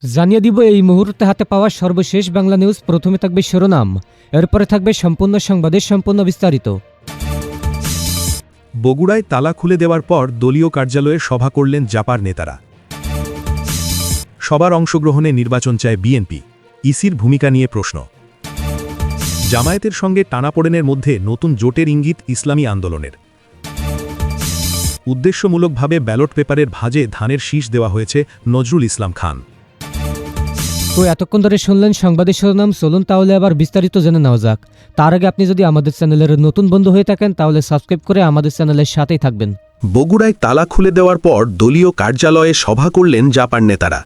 জানিয়ে দিব এই মুহূর্তে হাতে পাওয়া সর্বশেষ বাংলা নিউজ। প্রথমে থাকবে শিরোনাম, এরপরে থাকবে সম্পূর্ণ সংবাদের সম্পূর্ণ বিস্তারিত। বগুড়ায় তালা খুলে দেওয়ার পর দলীয় কার্যালয়ে সভা করলেন জাপার নেতারা। সবার অংশগ্রহণে নির্বাচন চায় বিএনপি, ইসির ভূমিকা নিয়ে প্রশ্ন। জামায়াতের সঙ্গে টানাপোড়েনের মধ্যে নতুন জোটের ইঙ্গিত ইসলামী আন্দোলনের। উদ্দেশ্যমূলকভাবে ব্যালট পেপারের ভাঁজে ধানের শীষ দেওয়া হয়েছে নজরুল ইসলাম খান। তো এতক্ষণ ধরে শুনলেন সংবাদের শিরোনাম, চলুন তাহলে আবার বিস্তারিত জেনে নেওয়া যাক। তার আগে আপনি যদি আমাদের চ্যানেলের নতুন বন্ধু হয়ে থাকেন তাহলে সাবস্ক্রাইব করে আমাদের চ্যানেলের সাথেই থাকবেন। বগুড়ায় তালা খুলে দেওয়ার পর দলীয় কার্যালয়ে সভা করলেন জাপার নেতারা।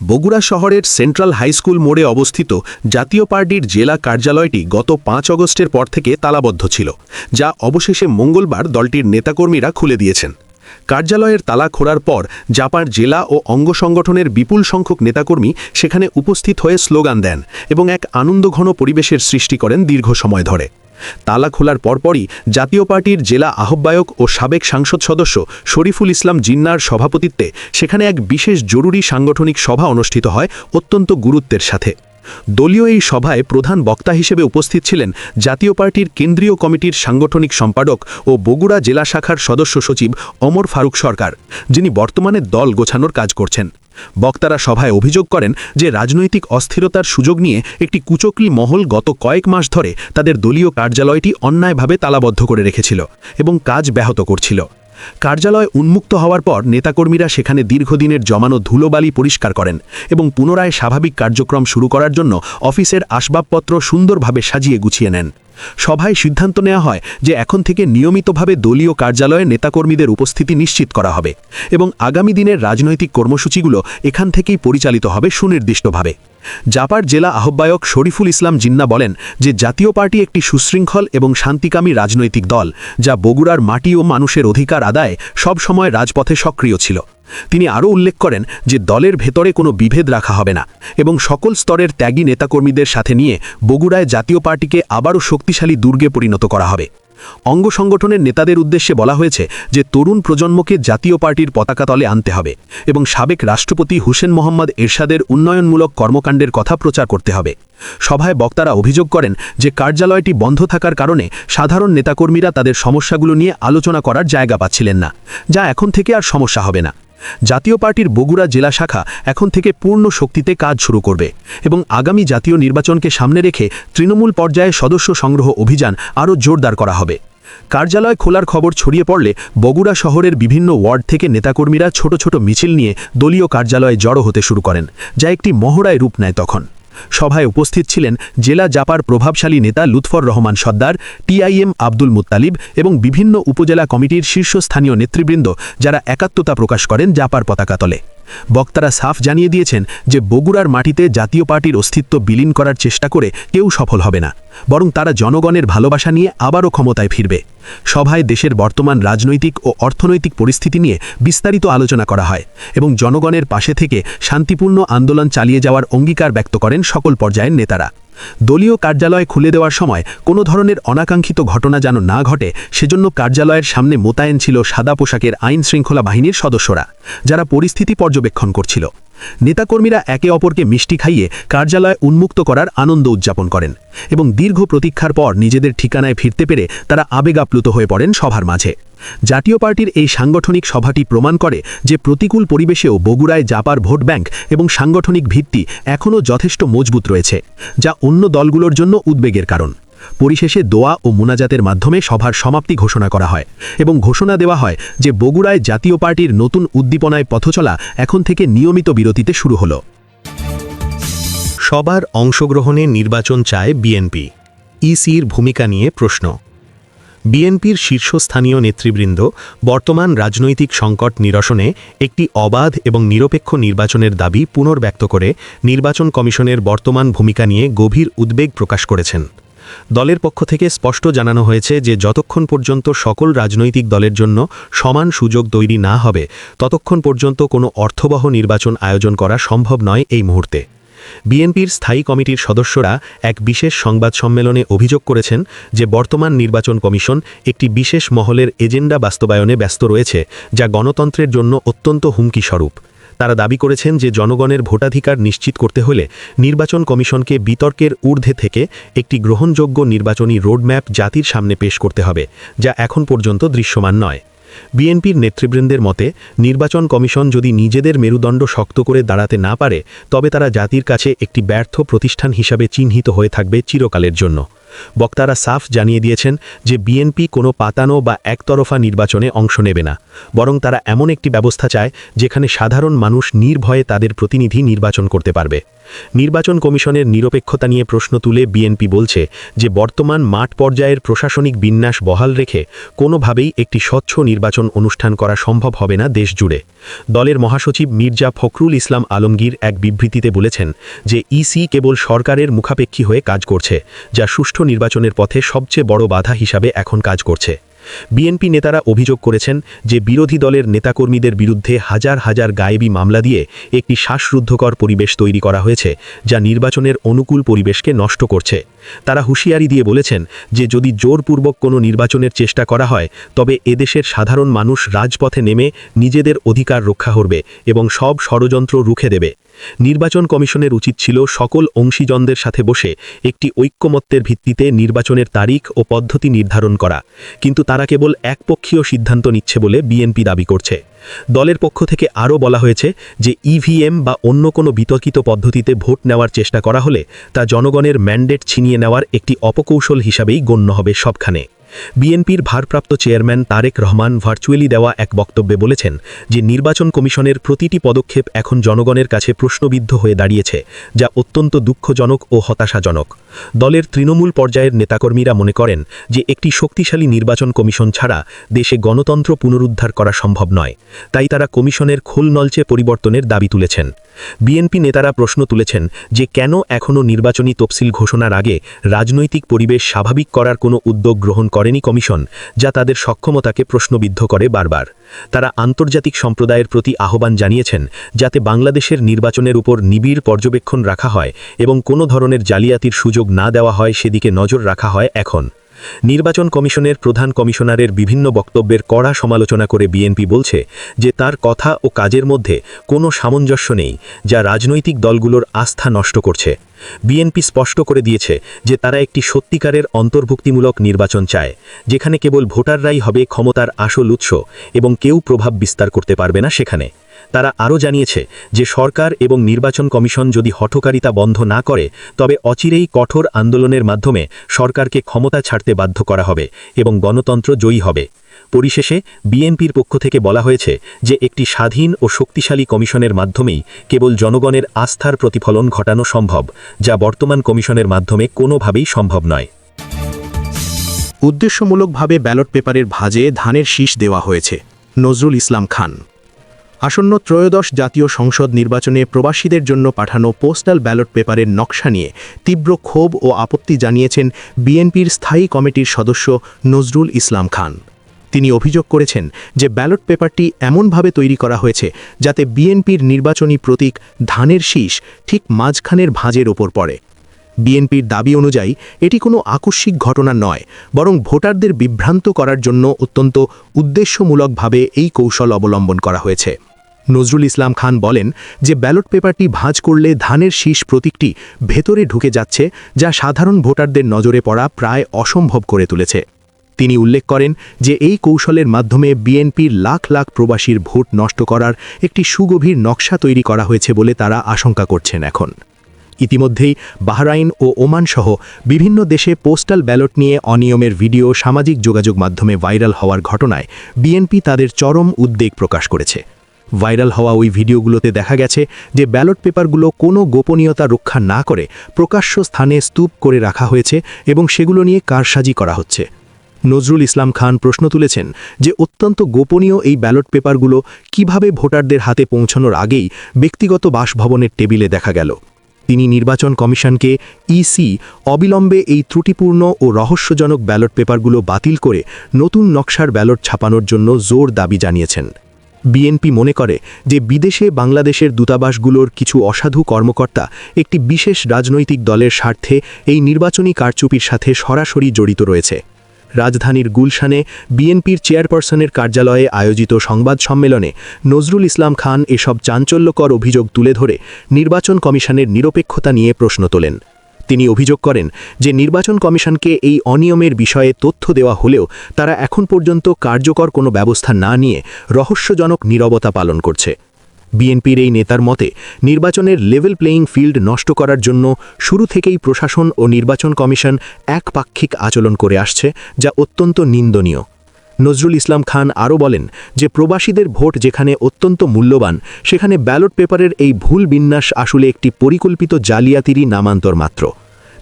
বগুড়া শহরের সেন্ট্রাল হাইস্কুল মোড়ে অবস্থিত জাতীয় পার্টির জেলা কার্যালয়টি গত 5 আগস্টের পর থেকে তালাবদ্ধ ছিল, যা অবশেষে মঙ্গলবার দলটির নেতাকর্মীরা খুলে দিয়েছেন। কার্যালয়ের তালা খোলার পর জাপার জেলা ও অঙ্গ সংগঠনের বিপুল সংখ্যক নেতাকর্মী সেখানে উপস্থিত হয়ে স্লোগান দেন এবং এক আনন্দঘন পরিবেশের সৃষ্টি করেন দীর্ঘ সময় ধরে। তালা খোলার পরপরই জাতীয় পার্টির জেলা আহ্বায়ক ও সাবেক সংসদ সদস্য শরীফুল ইসলাম জিন্নার সভাপতিত্বে সেখানে এক বিশেষ জরুরি সাংগঠনিক সভা অনুষ্ঠিত হয় অত্যন্ত গুরুত্বের সাথে। দলীয় এই সভায় প্রধান বক্তা হিসেবে উপস্থিত ছিলেন জাতীয় পার্টির কেন্দ্রীয় কমিটির সাংগঠনিক সম্পাদক ও বগুড়া জেলা শাখার সদস্য সচিব ওমর ফারুক সরকার, যিনি বর্তমানে দল গোছানোর কাজ করছেন। বক্তারা সভায় অভিযোগ করেন যে রাজনৈতিক অস্থিরতার সুযোগ নিয়ে একটি কুচক্রী মহল গত কয়েক মাস ধরে তাদের দলীয় কার্যালয়টি অন্যায়ভাবে তালাবদ্ধ করে রেখেছিল এবং কাজ ব্যাহত করছিল। কার্যালয় উন্মুক্ত হওয়ার পর নেতাকর্মীরা সেখানে দীর্ঘদিনের জমানো ধুলোবালি পরিষ্কার করেন এবং পুনরায় স্বাভাবিক কার্যক্রম শুরু করার জন্য অফিসের আসবাবপত্র সুন্দরভাবে সাজিয়ে গুছিয়ে নেন। সভায় সিদ্ধান্ত নেওয়া হয় যে এখন থেকে নিয়মিতভাবে দলীয় কার্যালয়ে নেতাকর্মীদের উপস্থিতি নিশ্চিত করা হবে এবং আগামী দিনের রাজনৈতিক কর্মসূচিগুলো এখান থেকেই পরিচালিত হবে সুনির্দিষ্টভাবে। জাপার জেলা আহ্বায়ক শরীফুল ইসলাম জিন্না বলেন যে জাতীয় পার্টি একটি সুশৃঙ্খল এবং শান্তিকামী রাজনৈতিক দল, যা বগুড়ার মাটি ও মানুষের অধিকার আদায়ে সবসময় রাজপথে সক্রিয় ছিল। তিনি আরও উল্লেখ করেন যে দলের ভেতরে কোনো বিভেদ রাখা হবে না এবং সকল স্তরের ত্যাগী নেতাকর্মীদের সাথে নিয়ে বগুড়ায় জাতীয় পার্টিকে আবারও শক্তিশালী দুর্গে পরিণত করা হবে। অঙ্গ সংগঠনের নেতাদের উদ্দেশ্যে বলা হয়েছে যে তরুণ প্রজন্মকে জাতীয় পার্টির পতাকা তলে আনতে হবে এবং সাবেক রাষ্ট্রপতি হুসেন মোহাম্মদ এরশাদের উন্নয়নমূলক কর্মকাণ্ডের কথা প্রচার করতে হবে। সভায় বক্তারা অভিযোগ করেন যে কার্যালয়টি বন্ধ থাকার কারণে সাধারণ নেতাকর্মীরা তাদের সমস্যাগুলো নিয়ে আলোচনা করার জায়গা পাচ্ছিলেন না, যা এখন থেকে আর সমস্যা হবে না। জাতীয় পার্টির বগুড়া জেলা শাখা এখন থেকে পূর্ণ শক্তিতে কাজ শুরু করবে এবং আগামী জাতীয় নির্বাচনকে সামনে রেখে তৃণমূল পর্যায়ে সদস্য সংগ্রহ অভিযান আরও জোরদার করা হবে। কার্যালয় খোলার খবর ছড়িয়ে পড়লে বগুড়া শহরের বিভিন্ন ওয়ার্ড থেকে নেতাকর্মীরা ছোট ছোট মিছিল নিয়ে দলীয় কার্যালয়ে জড়ো হতে শুরু করেন, যা একটি মহড়ায় রূপ নেয়। তখন সভায় উপস্থিত ছিলেন জেলা জাপার প্রভাবশালী নেতা লুৎফর রহমান সর্দার, টিআইএম আব্দুল মুত্তালিব এবং বিভিন্ন উপজেলা কমিটির শীর্ষস্থানীয় নেতৃবৃন্দ, যারা একাত্মতা প্রকাশ করেন জাপার পতাকা তলে। বক্তারা সাফ জানিয়ে দিয়েছেন যে বগুড়ার মাটিতে জাতীয় পার্টির অস্তিত্ব বিলীন করার চেষ্টা করে কেউ সফল হবে না, বরং তারা জনগণের ভালোবাসা নিয়ে আবারও ক্ষমতায় ফিরবে। সভায় দেশের বর্তমান রাজনৈতিক ও অর্থনৈতিক পরিস্থিতি নিয়ে বিস্তারিত আলোচনা করা হয় এবং জনগণের পাশে থেকে শান্তিপূর্ণ আন্দোলন চালিয়ে যাওয়ার অঙ্গীকার ব্যক্ত করেন সকল পর্যায়ের নেতারা। দলীয় কার্যালয় খুলে দেওয়ার সময় কোনো ধরনের অনাকাঙ্ক্ষিত ঘটনা যেন না ঘটে সেজন্য কার্যালয়ের সামনে মোতায়েন ছিল সাদা পোশাকের আইন শৃঙ্খলা বাহিনীর সদস্যরা, যারা পরিস্থিতি পর্যবেক্ষণ করছিল। নেতাকর্মীরা একে অপরকে মিষ্টি খাইয়ে কার্যালয় উন্মুক্ত করার আনন্দ উদযাপন করেন এবং দীর্ঘ প্রতীক্ষার পর নিজেদের ঠিকানায় ফিরতে পেরে তারা আবেগাপ্লুত হয়ে পড়েন সভার মাঝে। জাতীয় পার্টির এই সাংগঠনিক সভাটি প্রমাণ করে যে প্রতিকূল পরিবেশেও বগুড়ায় জাপার ভোট ব্যাংক এবং সাংগঠনিক ভিত্তি এখনও যথেষ্ট মজবুত রয়েছে, যা অন্য দলগুলোর জন্য উদ্বেগের কারণ। পরিশেষে দোয়া ও মুনাজাতের মাধ্যমে সভার সমাপ্তি ঘোষণা করা হয় এবং ঘোষণা দেওয়া হয় যে বগুড়ায় জাতীয় পার্টির নতুন উদ্দীপনায় পথচলা এখন থেকে নিয়মিত বিরতিতে শুরু হলো। সবার অংশগ্রহণে নির্বাচন চায় বিএনপি, ইসির ভূমিকা নিয়ে প্রশ্ন। বিএনপির শীর্ষস্থানীয় নেতৃবৃন্দ বর্তমান রাজনৈতিক সংকট নিরসনে একটি অবাধ এবং নিরপেক্ষ নির্বাচনের দাবি পুনর্ব্যক্ত করে নির্বাচন কমিশনের বর্তমান ভূমিকা নিয়ে গভীর উদ্বেগ প্রকাশ করেছেন। দলের পক্ষ থেকে স্পষ্ট জানানো হয়েছে যে যতক্ষণ পর্যন্ত সকল রাজনৈতিক দলের জন্য সমান সুযোগ তৈরি না হবে ততক্ষণ পর্যন্ত কোনো অর্থবহ নির্বাচন আয়োজন করা সম্ভব নয় এই মুহূর্তে। বিএনপির স্থায়ী কমিটির সদস্যরা এক বিশেষ সংবাদ সম্মেলনে অভিযোগ করেছেন যে বর্তমান নির্বাচন কমিশন একটি বিশেষ মহলের এজেন্ডা বাস্তবায়নে ব্যস্ত রয়েছে, যা গণতন্ত্রের জন্য অত্যন্ত হুমকি স্বরূপ। তারা দাবি করেছেন যে জনগণের ভোটাধিকার নিশ্চিত করতে হলে নির্বাচন কমিশনকে বিতর্কের ঊর্ধ্বে থেকে একটি গ্রহণযোগ্য নির্বাচনী রোডম্যাপ জাতির সামনে পেশ করতে হবে, যা এখন পর্যন্ত দৃশ্যমান নয়। বিএনপির নেতৃবৃন্দের মতে নির্বাচন কমিশন যদি নিজেদের মেরুদণ্ড শক্ত করে দাঁড়াতে না পারে, তবে তারা জাতির কাছে একটি ব্যর্থ প্রতিষ্ঠান হিসাবে চিহ্নিত হয়ে থাকবে চিরকালের জন্য। বক্তারা সাফ জানিয়ে দিয়েছেন যে বিএনপি কোনো পাতানো বা একতরফা নির্বাচনে অংশ নেবে না, বরং তারা এমন একটি ব্যবস্থা চায় যেখানে সাধারণ মানুষ নির্ভয়ে তাদের প্রতিনিধি নির্বাচন করতে পারবে। নির্বাচন কমিশনের নিরপেক্ষতা নিয়ে প্রশ্ন তুলে বিএনপি বলছে যে বর্তমান মাঠ পর্যায়ের প্রশাসনিক বিন্যাস বহাল রেখে কোনোভাবেই একটি স্বচ্ছ নির্বাচন অনুষ্ঠান করা সম্ভব হবে না দেশ জুড়ে। দলের মহাসচিব মির্জা ফখরুল ইসলাম আলমগীর এক বিবৃতিতে বলেছেন যে ইসি কেবল সরকারের মুখাপেক্ষী হয়ে কাজ করছে, যা সুষ্ঠু নির্বাচনের পথে সবচেয়ে বড় বাধা হিসাবে এখন কাজ করছে। বিএনপি নেতারা অভিযোগ করেছেন যে বিরোধী দলের নেতাকর্মীদের বিরুদ্ধে হাজার হাজার গায়েবী মামলা দিয়ে একটি শ্বাসরুদ্ধকর পরিবেশ তৈরি করা হয়েছে, যা নির্বাচনের অনুকূল পরিবেশকে নষ্ট করছে। তারা হুঁশিয়ারি দিয়ে বলেছেন যে যদি জোরপূর্বক কোনো নির্বাচনের চেষ্টা করা হয়, তবে এদেশের সাধারণ মানুষ রাজপথে নেমে নিজেদের অধিকার রক্ষা করবে এবং সব ষড়যন্ত্র রুখে দেবে। নির্বাচন কমিশনের উচিত ছিল সকল অংশীজনদের সাথে বসে একটি ঐক্যমত্যের ভিত্তিতে নির্বাচনের তারিখ ও পদ্ধতি নির্ধারণ করা, কিন্তু তারা কেবল একপক্ষীয় সিদ্ধান্ত নিচ্ছে বলে বিএনপি দাবি করছে। দলের পক্ষ থেকে আরও বলা হয়েছে যে ইভিএম বা অন্য কোনো বিতর্কিত পদ্ধতিতে ভোট নেওয়ার চেষ্টা করা হলে তা জনগণের ম্যান্ডেট ছিনিয়ে নেওয়ার একটি অপকৌশল হিসাবেই গণ্য হবে সবখানে। বিএনপির ভারপ্রাপ্ত চেয়ারম্যান তারেক রহমান ভার্চুয়ালি দেওয়া এক বক্তব্যে বলেছেন যে নির্বাচন কমিশনের প্রতিটি পদক্ষেপ এখন জনগণের কাছে প্রশ্নবিদ্ধ হয়ে দাঁড়িয়েছে, যা অত্যন্ত দুঃখজনক ও হতাশাজনক। দলের তৃণমূল পর্যায়ের নেতাকর্মীরা মনে করেন যে একটি শক্তিশালী নির্বাচন কমিশন ছাড়া দেশে গণতন্ত্র পুনরুদ্ধার করা সম্ভব নয়, তাই তারা কমিশনের খোলনলচে পরিবর্তনের দাবি তুলেছেন। বিএনপি নেতারা প্রশ্ন তুলেছেন যে কেন এখনও নির্বাচনী তফসিল ঘোষণার আগে রাজনৈতিক পরিবেশ স্বাভাবিক করার কোনো উদ্যোগ গ্রহণ করেনি কমিশন, যা তাদের সক্ষমতাকে প্রশ্নবিদ্ধ করে বারবার। তারা আন্তর্জাতিক সম্প্রদায়ের প্রতি আহ্বান জানিয়েছেন যাতে বাংলাদেশের নির্বাচনের উপর নিবিড় পর্যবেক্ষণ রাখা হয় এবং কোনো ধরনের জালিয়াতির সুযোগ না দেওয়া হয় সেদিকে নজর রাখা হয়। এখন নির্বাচন কমিশনের প্রধান কমিশনারের বিভিন্ন বক্তব্যের কড়া সমালোচনা করে বিএনপি বলছে যে তার কথা ও কাজের মধ্যে কোনো সামঞ্জস্য নেই, যা রাজনৈতিক দলগুলোর আস্থা নষ্ট করছে। বিএনপি স্পষ্ট করে দিয়েছে যে তারা একটি সত্যিকারের অন্তর্ভুক্তিমূলক নির্বাচন চায়, যেখানে কেবল ভোটাররাই হবে ক্ষমতার আসল উৎস এবং কেউ প্রভাব বিস্তার করতে পারবে না সেখানে। তারা আরও জানিয়েছে যে সরকার এবং নির্বাচন কমিশন যদি হঠকারিতা বন্ধ না করে, তবে অচিরেই কঠোর আন্দোলনের মাধ্যমে সরকারকে ক্ষমতা ছাড়তে বাধ্য করা হবে এবং গণতন্ত্র জয়ী হবে। পরিশেষে বিএনপির পক্ষ থেকে বলা হয়েছে যে একটি স্বাধীন ও শক্তিশালী কমিশনের মাধ্যমেই কেবল জনগণের আস্থার প্রতিফলন ঘটানো সম্ভব, যা বর্তমান কমিশনের মাধ্যমে কোনোভাবেই সম্ভব নয়। উদ্দেশ্যমূলকভাবে ব্যালট পেপারের ভাঁজে ধানের শীষ দেওয়া হয়েছে, নজরুল ইসলাম খান। আসন্ন ত্রয়োদশ জাতীয় সংসদ নির্বাচনে প্রবাসীদের জন্য পাঠানো পোস্টাল ব্যালট পেপারের নকশা নিয়ে তীব্র ক্ষোভ ও আপত্তি জানিয়েছেন বিএনপির স্থায়ী কমিটির সদস্য নজরুল ইসলাম খান। তিনি অভিযোগ করেছেন যে ব্যালট পেপারটি এমনভাবে তৈরি করা হয়েছে যাতে বিএনপির নির্বাচনী প্রতীক ধানের শীষ ঠিক মাঝখানের ভাঁজের ওপর পড়ে। বিএনপির দাবি অনুযায়ী এটি কোনো আকস্মিক ঘটনা নয়, বরং ভোটারদের বিভ্রান্ত করার জন্য অত্যন্ত উদ্দেশ্যমূলকভাবে এই কৌশল অবলম্বন করা হয়েছে। নজরুল ইসলাম খান বলেন যে ব্যালট পেপারটি ভাঁজ করলে ধানের শীষ প্রতীকটি ভেতরে ঢুকে যাচ্ছে, যা সাধারণ ভোটারদের নজরে পড়া প্রায় অসম্ভব করে তুলেছে। তিনি উল্লেখ করেন যে এই কৌশলের মাধ্যমে বিএনপির লাখ লাখ প্রবাসীর ভোট নষ্ট করার একটি সুগভীর নকশা তৈরি করা হয়েছে বলে তারা আশঙ্কা করছেন। এখন ইতিমধ্যেই বাহরাইন ও ওমান সহ বিভিন্ন দেশে পোস্টাল ব্যালট নিয়ে অনিয়মের ভিডিও সামাজিক যোগাযোগ মাধ্যমে ভাইরাল হওয়ার ঘটনায় বিএনপি তাদের চরম উদ্বেগ প্রকাশ করেছে। ভাইরাল হওয়া ওই ভিডিওগুলোতে দেখা গেছে যে ব্যালট পেপারগুলো কোনো গোপনীয়তা রক্ষা না করে প্রকাশ্য স্থানে স্তূপ করে রাখা হয়েছে এবং সেগুলো নিয়ে কারসাজি করা হচ্ছে। নজরুল ইসলাম খান প্রশ্ন তুলেছেন যে অত্যন্ত গোপনীয় এই ব্যালট পেপারগুলো কিভাবে ভোটারদের হাতে পৌঁছানোর আগেই ব্যক্তিগত বাসভবনের টেবিলে দেখা গেল। তিনি নির্বাচন কমিশনকে ইসি অবিলম্বে এই ত্রুটিপূর্ণ ও রহস্যজনক ব্যালট পেপারগুলো বাতিল করে নতুন নকশার ব্যালট ছাপানোর জন্য জোর দাবি জানিয়েছেন। বিএনপি মনে করে যে বিদেশে বাংলাদেশের দূতাবাসগুলোর কিছু অসাধু কর্মকর্তা একটি বিশেষ রাজনৈতিক দলের স্বার্থে এই নির্বাচনী কারচুপির সাথে সরাসরি জড়িত রয়েছে। রাজধানীর গুলশানে বিএনপির চেয়ারপারসনের কার্যালয়ে আয়োজিত সংবাদ সম্মেলনে নজরুল ইসলাম খান এসব চাঞ্চল্যকর অভিযোগ তুলে ধরে নির্বাচন কমিশনের নিরপেক্ষতা নিয়ে প্রশ্ন তোলেন। তিনি অভিযোগ করেন যে নির্বাচন কমিশনকে এই অনিয়মের বিষয়ে তথ্য দেওয়া হলেও তারা এখন পর্যন্ত কার্যকর কোনো ব্যবস্থা না নিয়ে রহস্যজনক নীরবতা পালন করছে। বিএনপির এই নেতার মতে নির্বাচনের লেভেল প্লেয়িং ফিল্ড নষ্ট করার জন্য শুরু থেকেই প্রশাসন ও নির্বাচন কমিশন একপাক্ষিক আচরণ করে আসছে, যা অত্যন্ত নিন্দনীয়। নজরুল ইসলাম খান আরও বলেন যে প্রবাসীদের ভোট যেখানে অত্যন্ত মূল্যবান, সেখানে ব্যালট পেপারের এই ভুল বিন্যাস আসলে একটি পরিকল্পিত জালিয়াতিরই নামান্তর মাত্র।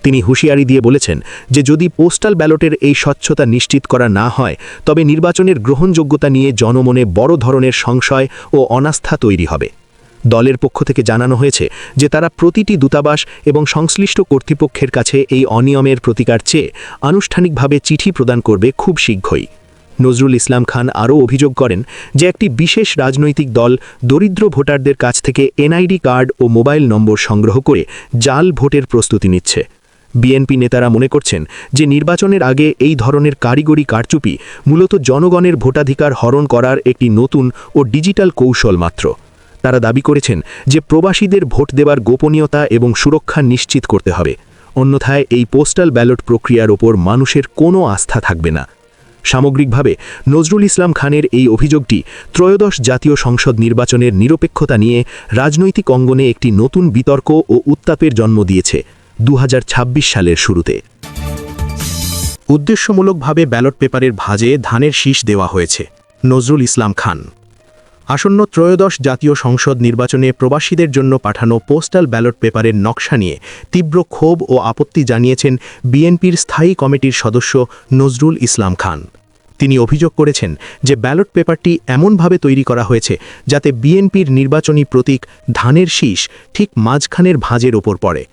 তিনি হুঁশিয়ারি দিয়ে বলেছেন যে যদি পোস্টাল ব্যালটের এই স্বচ্ছতা নিশ্চিত করা না হয়, তবে নির্বাচনের গ্রহণযোগ্যতা নিয়ে জনমনে বড় ধরনের সংশয় ও অনাস্থা তৈরি হবে। দলের পক্ষ থেকে জানানো হয়েছে যে তারা প্রতিটি দূতাবাস এবং সংশ্লিষ্ট কর্তৃপক্ষের কাছে এই অনিয়মের প্রতিকার চেয়ে আনুষ্ঠানিকভাবে চিঠি প্রদান করবে খুব শীঘ্রই। নজরুল ইসলাম খান আরও অভিযোগ করেন যে একটি বিশেষ রাজনৈতিক দল দরিদ্র ভোটারদের কাছ থেকে এনআইডি কার্ড ও মোবাইল নম্বর সংগ্রহ করে জাল ভোটের প্রস্তুতি নিচ্ছে। বিএনপি নেতারা মনে করছেন যে নির্বাচনের আগে এই ধরনের কারিগরি কারচুপি মূলত জনগণের ভোটাধিকার হরণ করার একটি নতুন ও ডিজিটাল কৌশল মাত্র। তারা দাবি করেছেন যে প্রবাসীদের ভোট দেওয়ার গোপনীয়তা এবং সুরক্ষা নিশ্চিত করতে হবে, অন্যথায় এই পোস্টাল ব্যালট প্রক্রিয়ার ওপর মানুষের কোনো আস্থা থাকবে না। সামগ্রিকভাবে নজরুল ইসলাম খানের এই অভিযোগটি ত্রয়োদশ জাতীয় সংসদ নির্বাচনের নিরপেক্ষতা নিয়ে রাজনৈতিক অঙ্গনে একটি নতুন বিতর্ক ও উত্তাপের জন্ম দিয়েছে 2026 সালের শুরুতে। উদ্দেশ্যমূলকভাবে ব্যালট পেপারের ভাঁজে ধানের শীষ দেওয়া হয়েছে। নজরুল ইসলাম খান। আসন্ন ত্রয়োদশ জাতীয় সংসদ নির্বাচনে প্রবাসীদের জন্য পাঠানো পোস্টাল ব্যালট পেপারের নকশা নিয়ে তীব্র ক্ষোভ ও আপত্তি জানিয়েছেন বিএনপির স্থায়ী কমিটির সদস্য নজরুল ইসলাম খান। তিনি অভিযোগ করেছেন যে ব্যালট পেপারটি এমনভাবে তৈরি করা হয়েছে যাতে বিএনপির নির্বাচনী প্রতীক ধানের শীষ ঠিক মাঝখানের ভাঁজের ওপর পড়ে।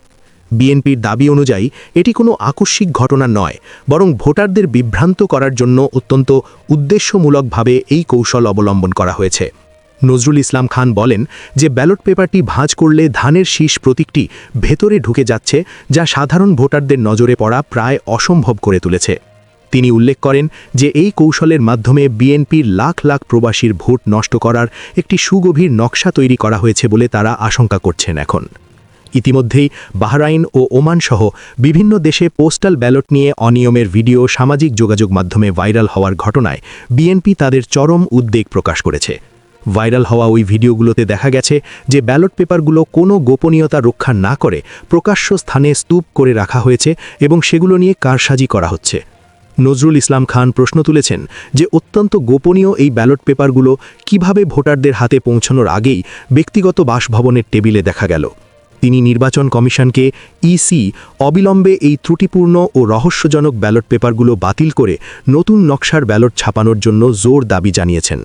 বিএনপির দাবি অনুযায়ী এটি কোনো আকস্মিক ঘটনা নয়, বরং ভোটারদের বিভ্রান্ত করার জন্য অত্যন্ত উদ্দেশ্যমূলকভাবে এই কৌশল অবলম্বন করা হয়েছে। নজরুল ইসলাম খান বলেন যে ব্যালট পেপারটি ভাঁজ করলে ধানের শীষ প্রতীকটি ভেতরে ঢুকে যাচ্ছে, যা সাধারণ ভোটারদের নজরে পড়া প্রায় অসম্ভব করে তুলেছে। তিনি উল্লেখ করেন যে এই কৌশলের মাধ্যমে বিএনপির লাখ লাখ প্রবাসীর ভোট নষ্ট করার একটি সুগভীর নকশা তৈরি করা হয়েছে বলে তারা আশঙ্কা করছেন। এখন ইতিমধ্যেই বাহরাইন ও ওমান সহ বিভিন্ন দেশে পোস্টাল ব্যালট নিয়ে অনিয়মের ভিডিও সামাজিক যোগাযোগ মাধ্যমে ভাইরাল হওয়ার ঘটনায় বিএনপি তাদের চরম উদ্বেগ প্রকাশ করেছে। ভাইরাল হওয়া ওই ভিডিওগুলোতে দেখা গেছে যে ব্যালট পেপারগুলো কোনো গোপনীয়তা রক্ষা না করে প্রকাশ্য স্থানে স্তূপ করে রাখা হয়েছে এবং সেগুলো নিয়ে কারসাজি করা হচ্ছে। নজরুল ইসলাম খান প্রশ্ন তুলেছেন যে অত্যন্ত গোপনীয় এই ব্যালট পেপারগুলো কিভাবে ভোটারদের হাতে পৌঁছানোর আগেই ব্যক্তিগত বাসভবনের টেবিলে দেখা গেল। তিনি নির্বাচন কমিশনকে ইসি অবিলম্বে এই ত্রুটিপূর্ণ ও রহস্যজনক ব্যালট পেপারগুলো বাতিল করে নতুন নকশার ব্যালট ছাপানোর জন্য জোর দাবি জানিয়েছেন।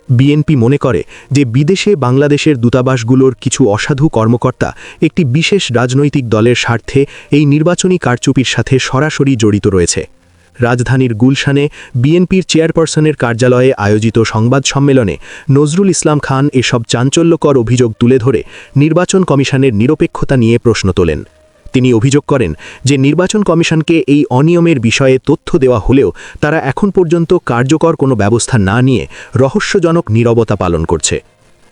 বিএনপি মনে করে যে বিদেশে বাংলাদেশের দূতাবাসগুলোর কিছু অসাধু কর্মকর্তা একটি বিশেষ রাজনৈতিক দলের স্বার্থে এই নির্বাচনী কারচুপির সাথে সরাসরি জড়িত রয়েছে। রাজধানীর গুলশানে বিএনপির চেয়ারপারসনের কার্যালয়ে আয়োজিত সংবাদ সম্মেলনে নজরুল ইসলাম খান এসব চাঞ্চল্যকর অভিযোগ তুলে ধরে নির্বাচন কমিশনের নিরপেক্ষতা নিয়ে প্রশ্ন তোলেন। তিনি অভিযোগ করেন যে নির্বাচন কমিশনকে এই অনিয়মের বিষয়ে তথ্য দেওয়া হলেও তারা এখন পর্যন্ত কার্যকর কোনো ব্যবস্থা না নিয়ে রহস্যজনক নীরবতা পালন করছে।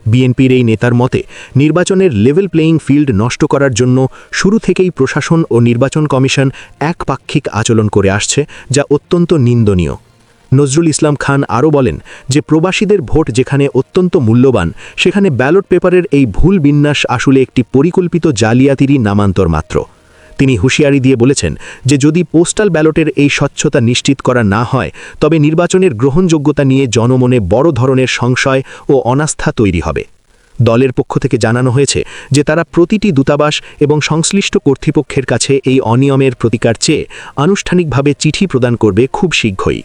বিএনপির এই নেতার মতে নির্বাচনের লেভেল প্লেয়িং ফিল্ড নষ্ট করার জন্য শুরু থেকেই প্রশাসন ও নির্বাচন কমিশন একপাক্ষিক আচরণ করে আসছে, যা অত্যন্ত নিন্দনীয়। নজরুল ইসলাম খান আরও বলেন যে প্রবাসীদের ভোট যেখানে অত্যন্ত মূল্যবান, সেখানে ব্যালট পেপারের এই ভুল বিন্যাস আসলে একটি পরিকল্পিত জালিয়াতিরই নামান্তর মাত্র। তিনি হুঁশিয়ারি দিয়ে বলেছেন যে যদি পোস্টাল ব্যালটের এই স্বচ্ছতা নিশ্চিত করা না হয়, তবে নির্বাচনের গ্রহণযোগ্যতা নিয়ে জনমনে বড় ধরনের সংশয় ও অনাস্থা তৈরি হবে। দলের পক্ষ থেকে জানানো হয়েছে যে তারা প্রতিটি দূতাবাস এবং সংশ্লিষ্ট কর্তৃপক্ষের কাছে এই অনিয়মের প্রতিকার চেয়ে আনুষ্ঠানিকভাবে চিঠি প্রদান করবে খুব শীঘ্রই।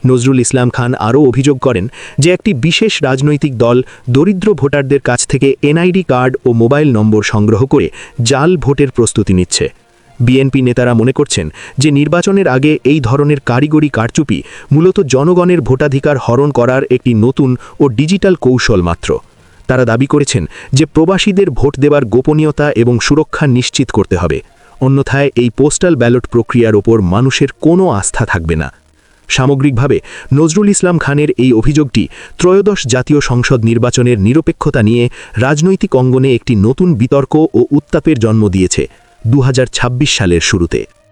নজরুল ইসলাম খান আরও অভিযোগ করেন যে একটি বিশেষ রাজনৈতিক দল দরিদ্র ভোটারদের কাছ থেকে এনআইডি কার্ড ও মোবাইল নম্বর সংগ্রহ করে জাল ভোটের প্রস্তুতি নিচ্ছে। বিএনপি নেতারা মনে করছেন যে নির্বাচনের আগে এই ধরনের কারিগরি কারচুপি মূলত জনগণের ভোটাধিকার হরণ করার একটি নতুন ও ডিজিটাল কৌশল মাত্র। তারা দাবি করেছেন যে প্রবাসীদের ভোট দেওয়ার গোপনীয়তা এবং সুরক্ষা নিশ্চিত করতে হবে, অন্যথায় এই পোস্টাল ব্যালট প্রক্রিয়ার ওপর মানুষের কোনো আস্থা থাকবে না। সামগ্রিকভাবে নজরুল ইসলাম খানের এই অভিযোগটি ত্রয়োদশ জাতীয় সংসদ নির্বাচনের নিরপেক্ষতা নিয়ে রাজনৈতিক অঙ্গনে একটি নতুন বিতর্ক ও উত্তাপের জন্ম দিয়েছে 2026 সালের শুরুতে।